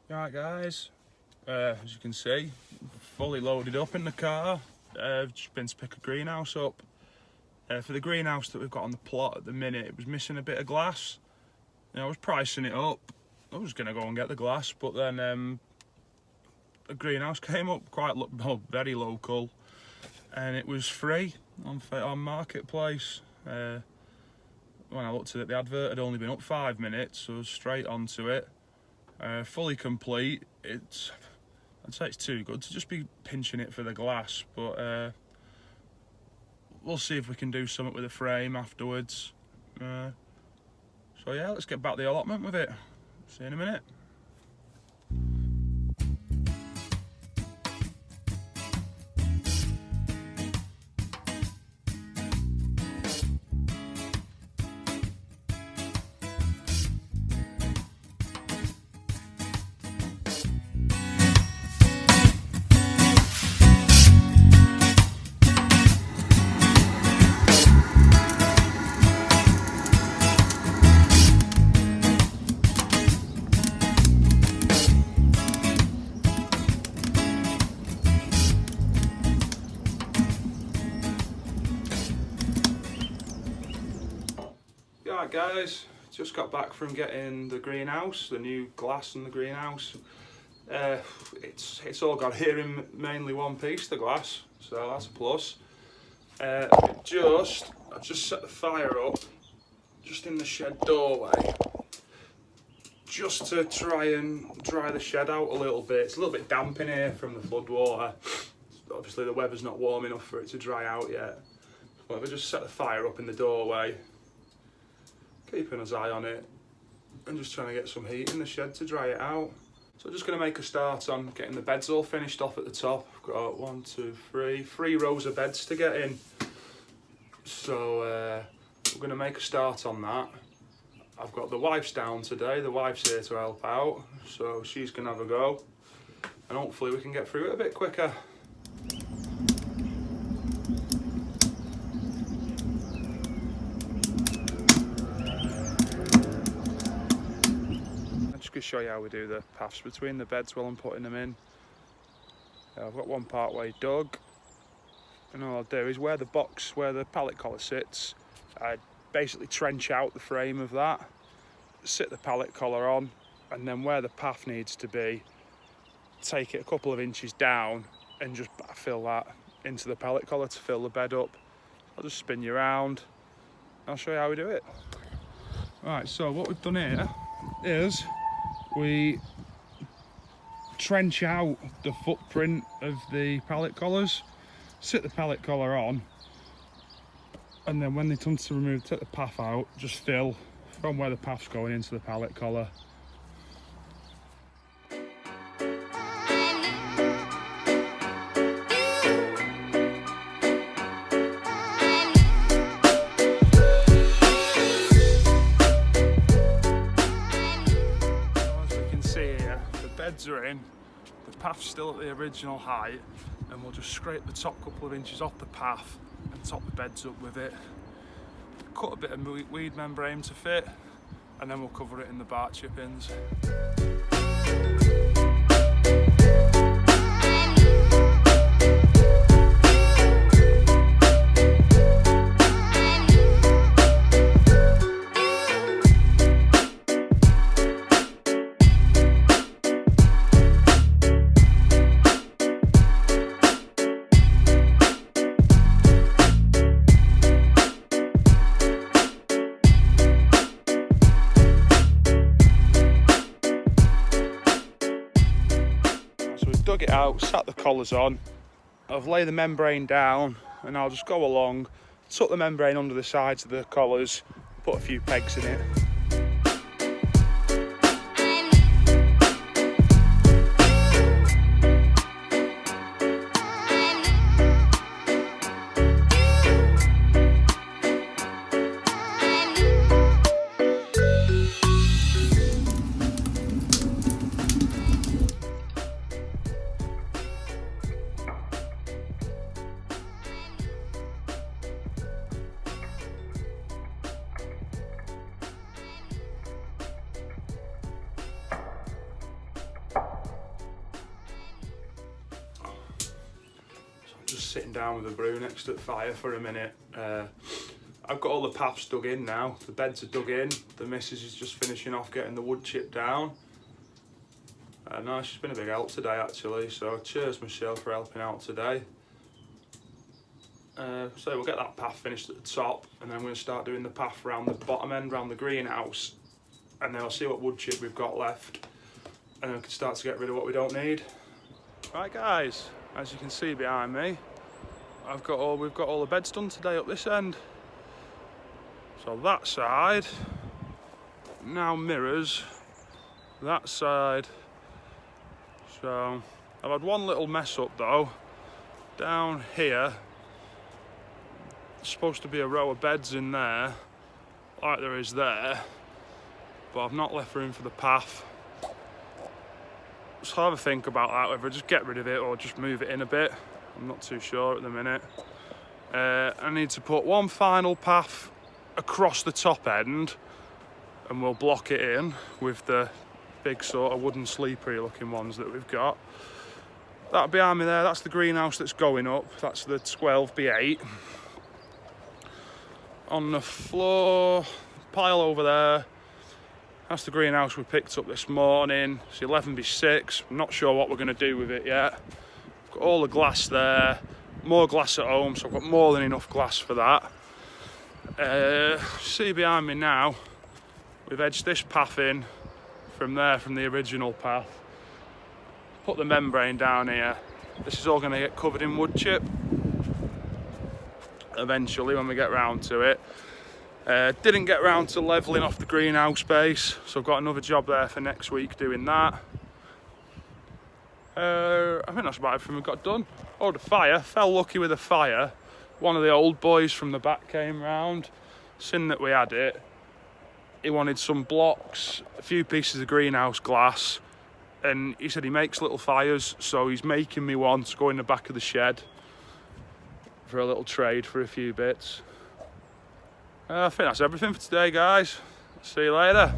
Right guys, as you can see, fully loaded up in the car. Just been to pick a greenhouse up. For the greenhouse that we've got on the plot at the minute, it was missing a bit of glass. I was pricing it up. I was going to go and get the glass, but then the greenhouse came up very local, and it was free on Marketplace. When I looked at it, the advert had only been up 5 minutes, so I was straight onto it. Fully complete. I'd say it's too good to just be pinching it for the glass, but we'll see if we can do something with the frame afterwards. So yeah, let's get back the allotment with it. See you in a minute. Right guys, just got back from getting the greenhouse, the new glass in the greenhouse. It's all got here in mainly one piece, the glass, so that's a plus. I just set the fire up just in the shed doorway, just to try and dry the shed out a little bit. It's a little bit damp in here from the flood water. Obviously the weather's not warm enough for it to dry out yet. But I just set the fire up in the doorway, keeping an eye on it, and just trying to get some heat in the shed to dry it out. So I'm just going to make a start on getting the beds all finished off at the top. I've got 3 rows of beds to get in. So we're going to make a start on that. I've got the wife's down today, the wife's here to help out, so she's going to have a go, and hopefully we can get through it a bit quicker. To show you how we do the paths between the beds while I'm putting them in. I've got one part way dug, and all I'll do is where the pallet collar sits, I basically trench out the frame of that, sit the pallet collar on, and then where the path needs to be, take it a couple of inches down and just fill that into the pallet collar to fill the bed up. I'll just spin you around, I'll show you how we do it. Right, so what we've done here is we trench out the footprint of the pallet collars, sit the pallet collar on, and then when they come to take the path out, just fill from where the path's going into the pallet collar. Beds are in, the path's still at the original height, and we'll just scrape the top couple of inches off the path and top the beds up with it. Cut a bit of weed membrane to fit, and then we'll cover it in the bark chippings. Dug it out, sat the collars on, I've laid the membrane down, and I'll just go along, tuck the membrane under the sides of the collars, put a few pegs in it. sitting down with a brew next to the fire for a minute. I've got all the paths dug in now, the beds are dug in, the missus is just finishing off getting the wood chipped down. No, she's been a big help today actually, so cheers Michelle for helping out today. So we'll get that path finished at the top, and then we're going to start doing the path around the bottom end, around the greenhouse, and then I'll see what wood chip we've got left, and then we can start to get rid of what we don't need. Right guys, as you can see behind me, we've got all the beds done today up this end. So that side now mirrors that side. So I've had one little mess up though. Down here, there's supposed to be a row of beds in there, like there is there, but I've not left room for the path. So I'll have a think about that, whether I just get rid of it or just move it in a bit. I'm not too sure at the minute. I need to put one final path across the top end, and we'll block it in with the big sort of wooden sleepery looking ones that we've got. That behind me there, that's the greenhouse that's going up. That's the 12x8. On the floor, pile over there, that's the greenhouse we picked up this morning. It's 11x6. I'm not sure what we're going to do with it yet. Got all the glass there, more glass at home, so I've got more than enough glass for that. See behind me now, we've edged this path in from there, from the original path. Put the membrane down here. This is all going to get covered in wood chip eventually when we get round to it. Didn't get round to levelling off the greenhouse base, so I've got another job there for next week doing that. I think that's about everything we've got done. Oh, the fire, fell lucky with the fire. One of the old boys from the back came round, seen that we had it. He wanted some blocks, a few pieces of greenhouse glass, and he said he makes little fires, so he's making me one to go in the back of the shed for a little trade for a few bits. I think that's everything for today, guys. See you later.